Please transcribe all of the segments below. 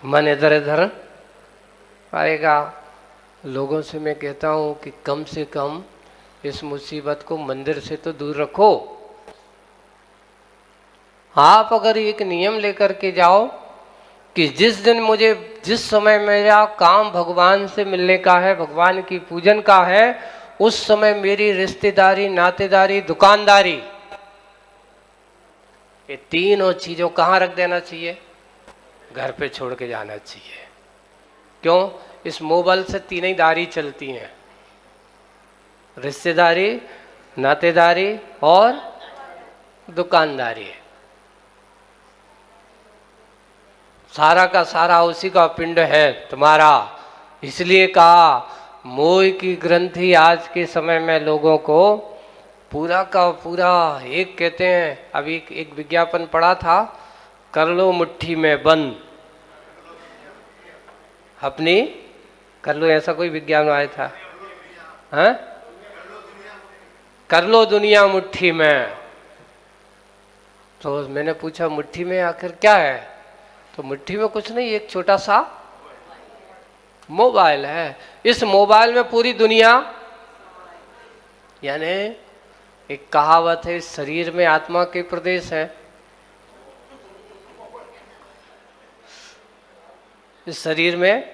मन इधर इधर आएगा। लोगों से मैं कहता हूँ कि कम से कम इस मुसीबत को मंदिर से तो दूर रखो। आप अगर एक नियम लेकर के जाओ कि जिस समय मेरा काम भगवान से मिलने का है, भगवान की पूजन का है, उस समय मेरी रिश्तेदारी, नातेदारी, दुकानदारी, ये तीनों चीजों कहाँ रख देना चाहिए? घर पे छोड़ के जाना चाहिए। क्यों? इस मोबाइल से तीनों दारी चलती हैं, रिश्तेदारी, नातेदारी और दुकानदारी। सारा का सारा उसी का पिंड है तुम्हारा। इसलिए कहा मोह की ग्रंथि आज के समय में लोगों को पूरा का पूरा, एक कहते हैं, अभी एक विज्ञापन पढ़ा था, कर लो मुट्ठी में बंद अपनी, कर लो, ऐसा कोई विज्ञान आया था, हाँ? कर लो दुनिया मुट्ठी में। तो मैंने पूछा मुट्ठी में आखिर क्या है? तो मुट्ठी में कुछ नहीं, एक छोटा सा मोबाइल है। इस मोबाइल में पूरी दुनिया, यानी एक कहावत है, शरीर में आत्मा के प्रदेश है। इस शरीर में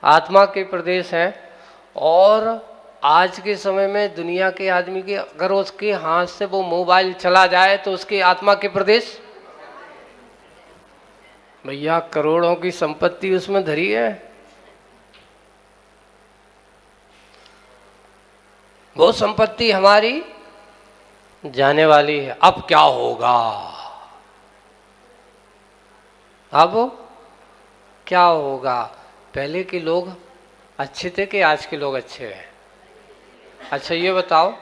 आत्मा के प्रदेश हैं। और आज के समय में दुनिया के आदमी के अगर उसके हाथ से वो मोबाइल चला जाए तो उसके आत्मा के प्रदेश, भैया करोड़ों की संपत्ति उसमें धरी है, वो संपत्ति हमारी जाने वाली है। अब क्या होगा? अब क्या होगा? पहले के लोग अच्छे थे कि आज के लोग अच्छे हैं? अच्छा ये बताओ,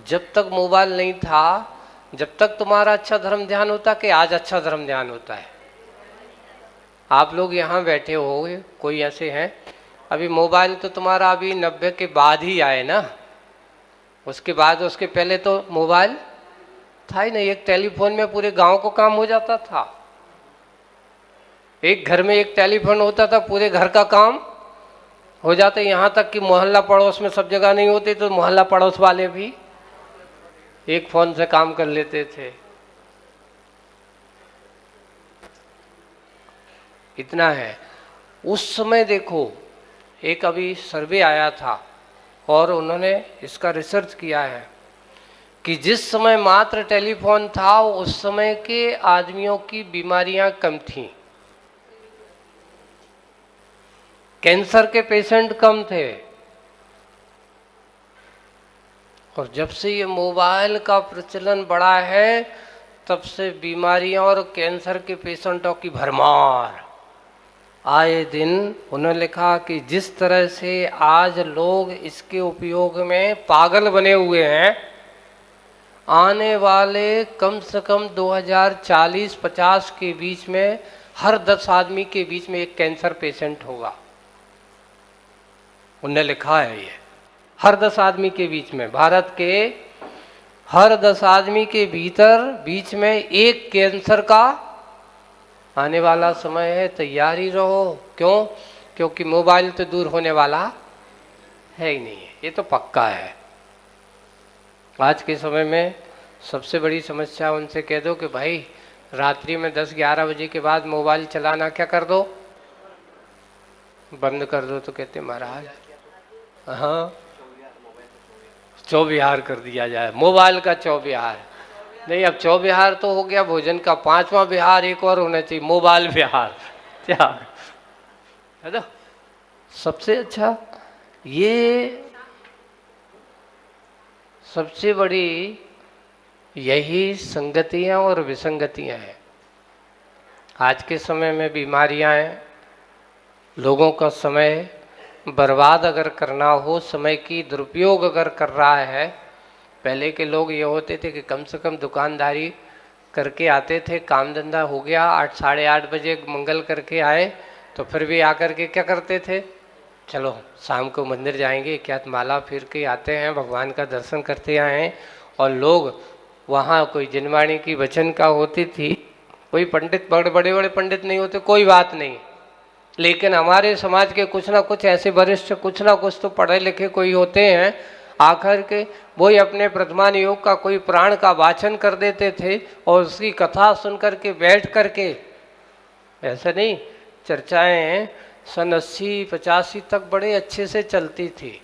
जब तक मोबाइल नहीं था, जब तक तुम्हारा अच्छा धर्म ध्यान होता कि आज अच्छा धर्म ध्यान होता है? आप लोग यहाँ बैठे हो, कोई ऐसे हैं, अभी मोबाइल तो तुम्हारा अभी 90 के बाद ही आए ना, उसके बाद, उसके पहले तो मोबाइल था ही नहीं। एक टेलीफोन में पूरे गांव को काम हो जाता था। एक घर में एक टेलीफोन होता था, पूरे घर का काम हो जाता। यहाँ तक कि मोहल्ला पड़ोस में सब जगह नहीं होते तो मोहल्ला पड़ोस वाले भी एक फोन से काम कर लेते थे। इतना है। उस समय देखो, एक अभी सर्वे आया था और उन्होंने इसका रिसर्च किया है कि जिस समय मात्र टेलीफोन था उस समय के आदमियों की बीमारियां कम थीं, कैंसर के पेशेंट कम थे। और जब से ये मोबाइल का प्रचलन बढ़ा है तब से बीमारियां और कैंसर के पेशेंटों की भरमार आए दिन। उन्होंने लिखा कि जिस तरह से आज लोग इसके उपयोग में पागल बने हुए हैं, आने वाले कम से कम 2040-50 के बीच में हर 10 आदमी के बीच में एक कैंसर पेशेंट होगा। उन्होंने लिखा है ये, हर 10 आदमी के बीच में, भारत के हर 10 आदमी के बीच में एक कैंसर का आने वाला समय है। तैयारी रहो। क्यों? क्योंकि मोबाइल तो दूर होने वाला है ही नहीं है, ये तो पक्का है। आज के समय में सबसे बड़ी समस्या, उनसे कह दो कि भाई रात्रि में 10-11 बजे के बाद मोबाइल चलाना क्या कर दो, बंद कर दो, तो कहते महाराज हाँ चौविहार कर दिया जाए, मोबाइल का चौविहार नहीं। अब चौविहार तो हो गया भोजन का, 5वां विहार एक और होना चाहिए, मोबाइल विहार। क्या है ना? सबसे अच्छा ये, सबसे बड़ी यही संगतियां और विसंगतियां हैं। आज के समय में बीमारियां हैं, लोगों का समय बर्बाद अगर करना हो, समय की दुरुपयोग अगर कर रहा है। पहले के लोग ये होते थे कि कम से कम दुकानदारी करके आते थे, काम धंधा हो गया, 8-8:30 बजे मंगल करके आए तो फिर भी आकर के क्या करते थे, चलो शाम को मंदिर जाएंगे, क्या माला फिर के आते हैं, भगवान का दर्शन करते आए। और लोग वहाँ कोई जिनवाणी की वचन का होती थी, कोई पंडित, बड़े बड़े पंडित नहीं होते, कोई बात नहीं, लेकिन हमारे समाज के कुछ ना कुछ ऐसे वरिष्ठ, कुछ ना कुछ तो पढ़े लिखे कोई होते हैं, आखिर के वही अपने वर्तमान योग का कोई प्राण का वाचन कर देते थे और उसकी कथा सुन करके बैठ करके, ऐसा नहीं, चर्चाएं सन 80-85 तक बड़े अच्छे से चलती थी।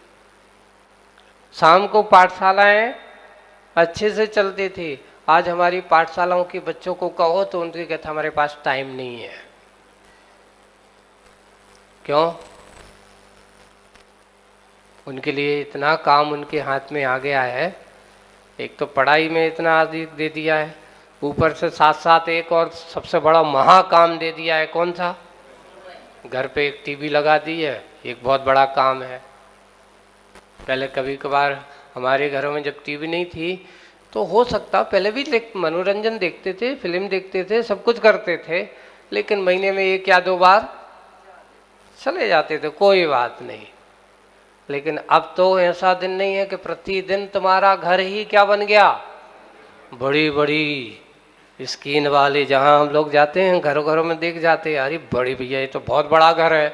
शाम को पाठशालाएं अच्छे से चलती थी। आज हमारी पाठशालाओं के बच्चों को कहो तो उनके कहते हमारे पास टाइम नहीं है। क्यों? उनके लिए इतना काम उनके हाथ में आ गया है, एक तो पढ़ाई में इतना अधिक दे दिया है, ऊपर से साथ साथ एक और सबसे बड़ा महाकाम दे दिया है। कौन सा? घर पे एक टीवी लगा दी है, एक बहुत बड़ा काम है। पहले कभी कभार हमारे घरों में जब टीवी नहीं थी तो हो सकता पहले भी मनोरंजन देखते थे, फिल्म देखते थे, सब कुछ करते थे, लेकिन महीने में 1 या 2 बार चले जाते थे, कोई बात नहीं। लेकिन अब तो ऐसा दिन नहीं है कि प्रतिदिन तुम्हारा घर ही क्या बन गया, बड़ी बड़ी स्क्रीन वाले। जहां हम लोग जाते हैं घरों घरों में देख जाते हैं, अरे बड़ी भैया ये तो बहुत बड़ा घर है,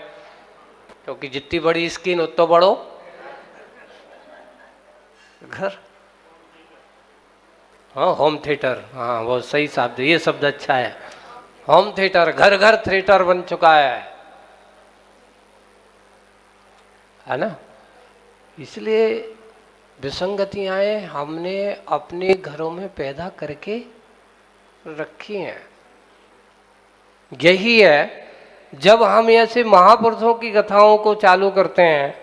क्योंकि जितनी बड़ी स्क्रीन उतना बड़ो घर। हाँ, होम थिएटर, हाँ वो सही शब्द, ये शब्द अच्छा है। होम थिएटर, घर घर थिएटर बन चुका है ना। इसलिए विसंगतियां हमने अपने घरों में पैदा करके रखी हैं। यही है, जब हम ऐसे महापुरुषों की कथाओं को चालू करते हैं,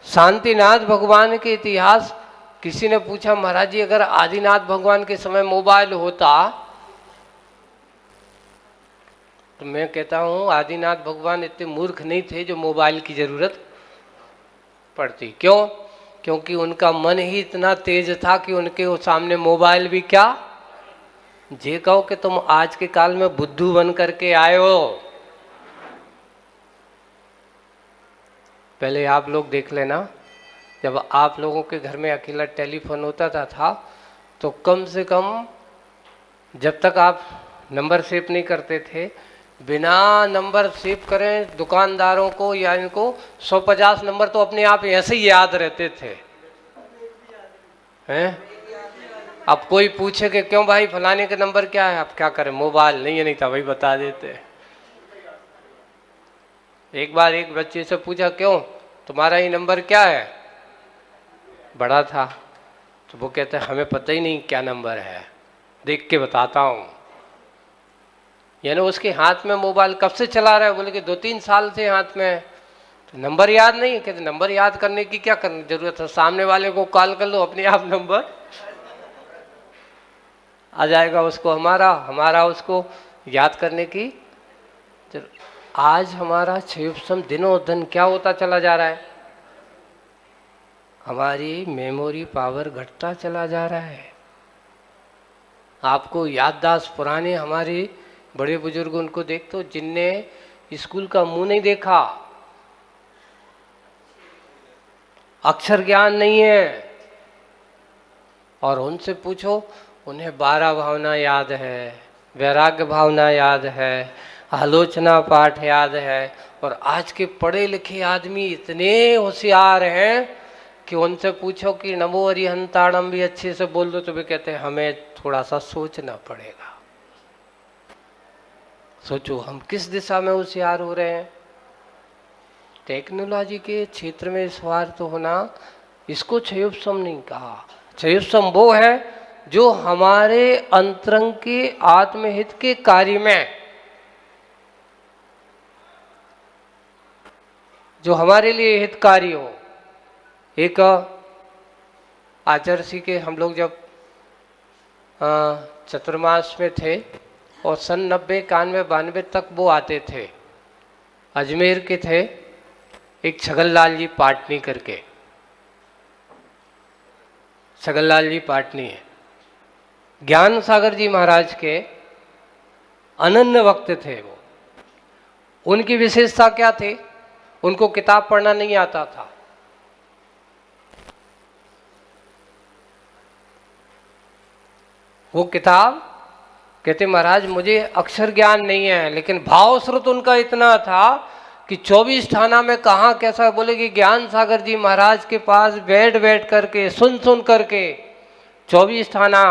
शांतिनाथ भगवान के इतिहास, किसी ने पूछा महाराज जी अगर आदिनाथ भगवान के समय मोबाइल होता, तो मैं कहता हूं आदिनाथ भगवान इतने मूर्ख नहीं थे जो मोबाइल की जरूरत पड़ती। क्यों? क्योंकि उनका मन ही इतना तेज था कि उनके सामने मोबाइल भी क्या। जे कहो कि तुम आज के काल में बुद्धू बन करके आए हो। पहले आप लोग देख लेना, जब आप लोगों के घर में अकेला टेलीफोन होता था तो कम से कम जब तक आप नंबर सेव नहीं करते थे, बिना नंबर सेव करें दुकानदारों को या इनको 150 नंबर तो अपने आप ऐसे ही याद रहते थे हैं। अब कोई पूछे कि क्यों भाई फलाने का नंबर क्या है, आप क्या करें, मोबाइल नहीं है, नहीं था भाई बता देते। एक बार एक बच्चे से पूछा क्यों तुम्हारा ये नंबर क्या है, बड़ा था, तो वो कहते हैं हमें पता ही नहीं क्या नंबर है, देख के बताता हूँ। यानी उसके हाथ में मोबाइल कब से चला रहा है, बोले कि 2-3 साल से हाथ में है, तो नंबर याद नहीं। कहते नंबर याद करने की क्या करने जरूरत है, सामने वाले को कॉल कर लो अपने आप नंबर आ जाएगा उसको, हमारा उसको याद करने की। आज हमारा क्षयोपम दिनों दिन क्या होता चला जा रहा है, हमारी मेमोरी पावर घटता चला जा रहा है। आपको याददाश्त, पुराने हमारे बड़े बुजुर्ग उनको देख तो जिनने स्कूल का मुंह नहीं देखा, अक्षर ज्ञान नहीं है, और उनसे पूछो उन्हें 12 भावना याद है, वैराग्य भावना याद है, आलोचना पाठ याद है। और आज के पढ़े लिखे आदमी इतने होशियार हैं कि उनसे पूछो कि नमो अरिहंताणम भी अच्छे से बोल दो तो भी कहते हैं हमें थोड़ा सा सोचना पड़ेगा। सोचो हम किस दिशा में होशियार हो रहे हैं। टेक्नोलॉजी के क्षेत्र में स्वार्थ होना, इसको क्षयोपम नहीं कहा। क्षयोपम वो है जो हमारे अंतरंग के आत्महित के कार्य में, जो हमारे लिए हितकारी हो। एक आचर्षी के हम लोग जब चतुर्मास में थे और सन 90, 91, 92 तक वो आते थे, अजमेर के थे, एक छगनलाल जी पाटनी करके, छगनलाल जी पाटनी है, ज्ञान सागर जी महाराज के अनन्य भक्त थे वो। उनकी विशेषता क्या थी, उनको किताब पढ़ना नहीं आता था। वो किताब कहते महाराज मुझे अक्षर ज्ञान नहीं है, लेकिन भाव स्रोत उनका इतना था कि 24 थाना में कहाँ कैसा, बोले कि ज्ञान सागर जी महाराज के पास बैठ बैठ करके सुन करके 24 थाना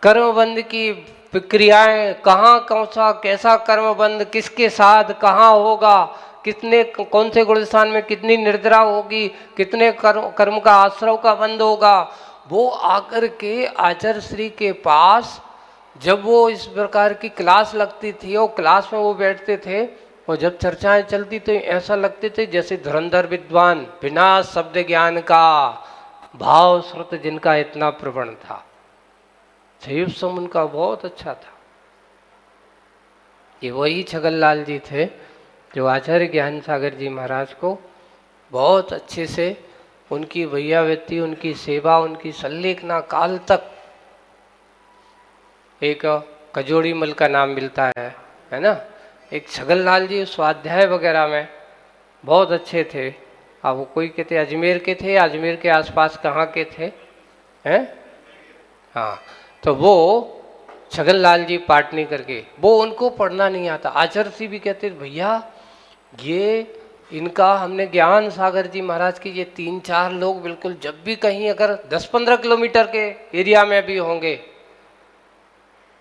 कर्मबंध की क्रियाएं, कहाँ कौन सा कैसा कर्मबंध किसके साथ कहाँ होगा, कितने कौन से गुण स्थान में कितनी निर्जरा होगी, कितने कर्म का आश्रव का बंध होगा, वो आकर के आचार्य श्री के पास जब वो इस प्रकार की क्लास लगती थी और क्लास में वो बैठते थे और जब चर्चाएं चलती तो ऐसा लगते थे जैसे धुरंधर विद्वान, बिना शब्द ज्ञान का भाव श्रुत जिनका इतना प्रवण था। सयुग सम उनका बहुत अच्छा था। ये वही छगनलाल जी थे जो आचार्य ज्ञान सागर जी महाराज को बहुत अच्छे से उनकी भैयावृत्ति, उनकी सेवा, उनकी संलेखना काल तक। एक कजोड़ी मल का नाम मिलता है ना। एक छगनलाल जी स्वाध्याय वगैरह में बहुत अच्छे थे। अब वो कोई कहते अजमेर के थे, अजमेर के आसपास कहाँ के थे हैं, हाँ, तो वो छगनलाल जी पाटनी करके, वो उनको पढ़ना नहीं आता। आचार्य जी भी कहते भैया ये इनका हमने ज्ञान सागर जी महाराज की ये 3-4 लोग बिल्कुल जब भी कहीं अगर 10-15 किलोमीटर के एरिया में भी होंगे,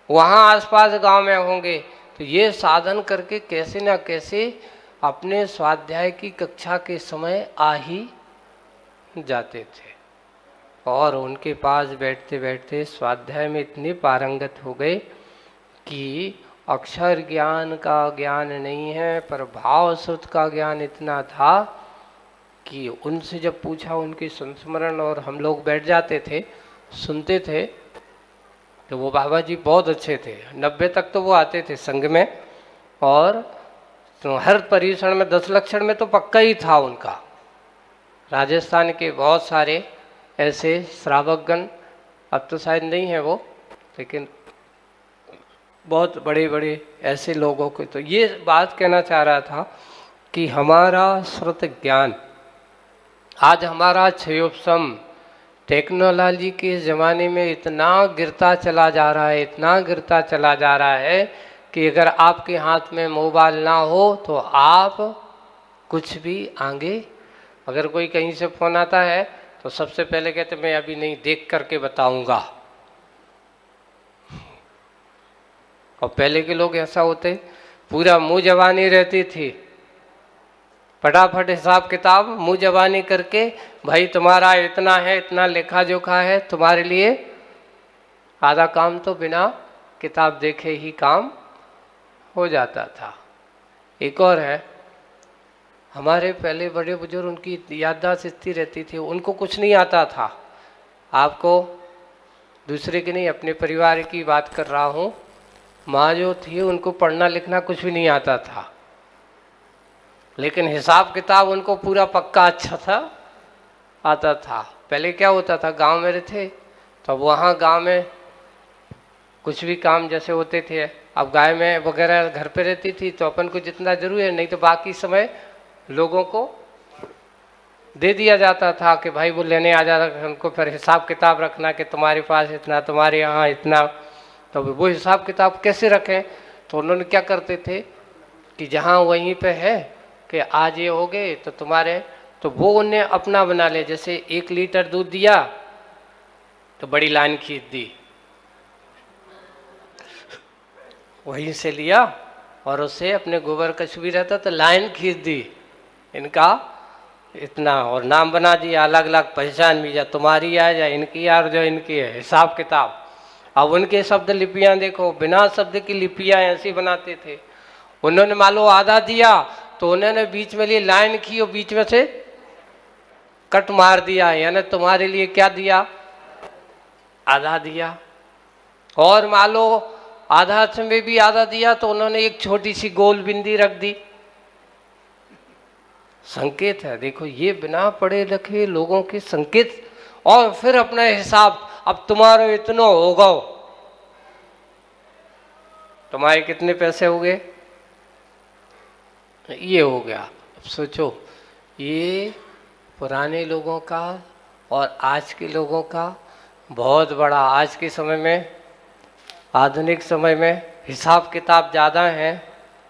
वहाँ आसपास गांव में होंगे, तो ये साधन करके कैसे ना कैसे अपने स्वाध्याय की कक्षा के समय आ ही जाते थे और उनके पास बैठते बैठते स्वाध्याय में इतने पारंगत हो गए कि अक्षर ज्ञान का ज्ञान नहीं है पर भाव श्रुत का ज्ञान इतना था कि उनसे जब पूछा उनके संस्मरण और हम लोग बैठ जाते थे सुनते थे तो वो बाबा जी बहुत अच्छे थे। 90 तक तो वो आते थे संघ में और तो हर परीक्षण में 10 लक्षण में तो पक्का ही था उनका। राजस्थान के बहुत सारे ऐसे श्रावकगण, अब तो शायद नहीं है वो, लेकिन बहुत बड़े बड़े ऐसे लोगों को, तो ये बात कहना चाह रहा था कि हमारा श्रुत ज्ञान आज हमारा क्षयोपशम टेक्नोलॉजी के ज़माने में इतना गिरता चला जा रहा है, इतना गिरता चला जा रहा है कि अगर आपके हाथ में मोबाइल ना हो तो आप कुछ भी आगे, अगर कोई कहीं से फ़ोन आता है तो सबसे पहले कहते मैं अभी नहीं, देख करके बताऊंगा। और पहले के लोग ऐसा होते पूरा मुंह जबानी रहती थी, फटाफट हिसाब किताब मुंह जबानी करके भाई तुम्हारा इतना है, इतना लेखा जोखा है, तुम्हारे लिए आधा काम तो बिना किताब देखे ही काम हो जाता था। एक और है, हमारे पहले बड़े बुजुर्ग उनकी याददाश्त इतनी रहती थी, उनको कुछ नहीं आता था। आपको दूसरे की नहीं, अपने परिवार की बात कर रहा हूँ। माँ जो थी उनको पढ़ना लिखना कुछ भी नहीं आता था, लेकिन हिसाब किताब उनको पूरा पक्का अच्छा था, आता था। पहले क्या होता था, गांव में रहते तो वहाँ गांव में कुछ भी काम जैसे होते थे, अब गाय में वगैरह घर पे रहती थी तो अपन को जितना जरूरी है, नहीं तो बाकी समय लोगों को दे दिया जाता था कि भाई वो लेने आ जाता था। उनको फिर हिसाब किताब रखना कि तुम्हारे पास इतना, तुम्हारे यहाँ इतना, तो वो हिसाब किताब कैसे रखें। तो उन्होंने क्या करते थे कि जहाँ वहीं पे है कि आज ये हो गए तो तुम्हारे, तो वो उन्हें अपना बना ले। जैसे 1 लीटर दूध दिया तो बड़ी लाइन खींच दी, वहीं से लिया और उससे अपने गोबर कछ भी रहता तो लाइन खींच दी, इनका इतना, और नाम बना दिया, अलग अलग पहचान भी, जा तुम्हारी है या इनकी है, और जो इनकी है हिसाब किताब। अब उनके शब्द लिपियां देखो, बिना शब्द की लिपियां ऐसी बनाते थे। उन्होंने मान लो आधा दिया तो उन्होंने बीच में लिए लाइन की और बीच में से कट मार दिया, यानी तुम्हारे लिए क्या दिया, आधा दिया। और मान लो आधा में भी आधा दिया तो उन्होंने एक छोटी सी गोल बिंदी रख दी, संकेत है। देखो ये बिना पढ़े लिखे लोगों के संकेत। और फिर अपना हिसाब, अब तुम्हारे इतना होगा, तुम्हारे कितने पैसे हो गए, ये हो गया। अब सोचो ये पुराने लोगों का और आज के लोगों का बहुत बड़ा, आज के समय में आधुनिक समय में हिसाब किताब ज़्यादा हैं,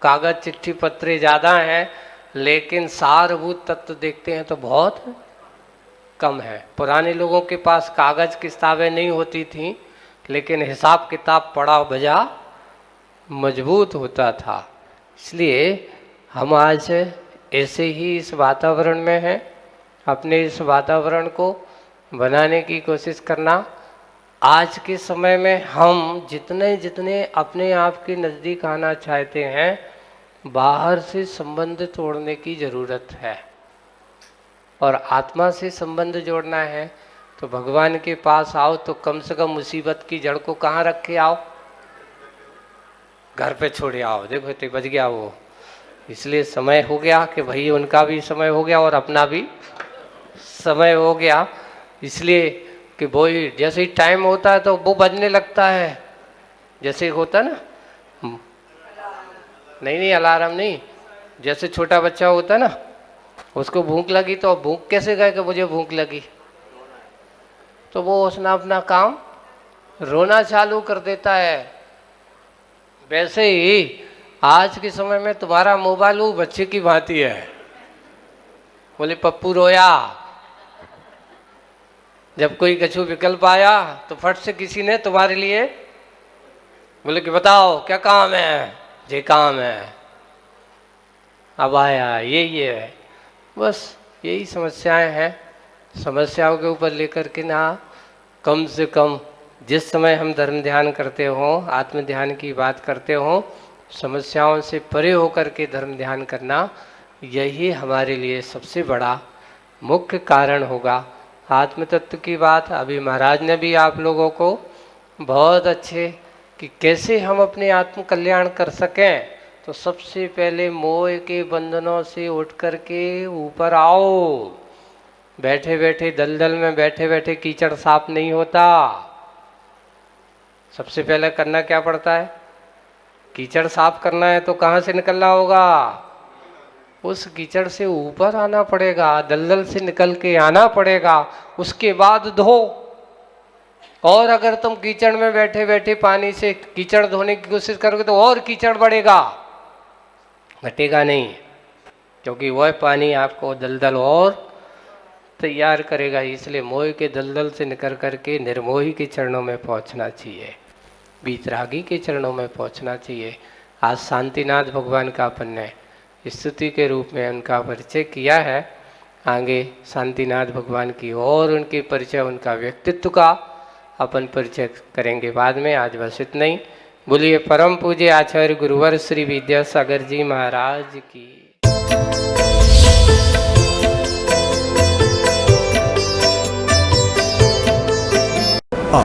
कागज़ चिट्ठी पत्रे ज़्यादा हैं, लेकिन सारभूत तत्व देखते हैं तो बहुत कम है। पुराने लोगों के पास कागज की किताबें नहीं होती थी, लेकिन हिसाब किताब पड़ा बजा मजबूत होता था। इसलिए हम आज ऐसे ही इस वातावरण में हैं। अपने इस वातावरण को बनाने की कोशिश करना। आज के समय में हम जितने जितने अपने आप के नज़दीक आना चाहते हैं, बाहर से संबंध तोड़ने की ज़रूरत है। और आत्मा से संबंध जोड़ना है तो भगवान के पास आओ, तो कम से कम मुसीबत की जड़ को कहाँ रख के आओ? घर पे छोड़े आओ। देखो तो बच गया वो। इसलिए समय हो गया कि भाई उनका भी समय हो गया और अपना भी समय हो गया। इसलिए कि वो जैसे ही टाइम होता है तो वो बजने लगता है, जैसे होता ना, नहीं अलार्म नहीं, जैसे छोटा बच्चा होता ना, उसको भूख लगी तो भूख कैसे गए कि मुझे भूख लगी, तो वो उसने अपना काम रोना चालू कर देता है। वैसे ही आज के समय में तुम्हारा मोबाइल वो बच्चे की भांति है। बोले पप्पू रोया, जब कोई कछु विकल्प आया तो फट से किसी ने तुम्हारे लिए बोले कि बताओ क्या काम है, ये काम है, अब आया ये है। बस यही समस्याएं हैं। समस्याओं के ऊपर लेकर के ना, कम से कम जिस समय हम धर्म ध्यान करते हो, आत्म ध्यान की बात करते हो, समस्याओं से परे होकर के धर्म ध्यान करना, यही हमारे लिए सबसे बड़ा मुख्य कारण होगा। आत्म तत्व की बात अभी महाराज ने भी आप लोगों को बहुत अच्छे कि कैसे हम अपने आत्म कल्याण कर सकें, तो सबसे पहले मोह के बंधनों से उठ कर के ऊपर आओ। बैठे बैठे दलदल में बैठे बैठे कीचड़ साफ नहीं होता। सबसे पहले करना क्या पड़ता है? कीचड़ साफ करना है तो कहाँ से निकलना होगा? उस कीचड़ से ऊपर आना पड़ेगा, दलदल से निकल के आना पड़ेगा, उसके बाद धो। और अगर तुम कीचड़ में बैठे बैठे पानी से कीचड़ धोने की कोशिश करोगे तो और कीचड़ बढ़ेगा, घटेगा नहीं, क्योंकि वह पानी आपको दलदल और तैयार करेगा। इसलिए मोह के दलदल से निकल करके निर्मोही के चरणों में पहुंचना चाहिए, बीतरागी के चरणों में पहुंचना चाहिए। आज शांतिनाथ भगवान का अपन ने स्तुति के रूप में उनका परिचय किया है। आगे शांतिनाथ भगवान की और उनके परिचय, उनका व्यक्तित्व का अपन परिचय करेंगे बाद में। आज बस इतना ही। बोलिए परम पूज्य आचार्य गुरुवर श्री विद्यासागर जी महाराज की।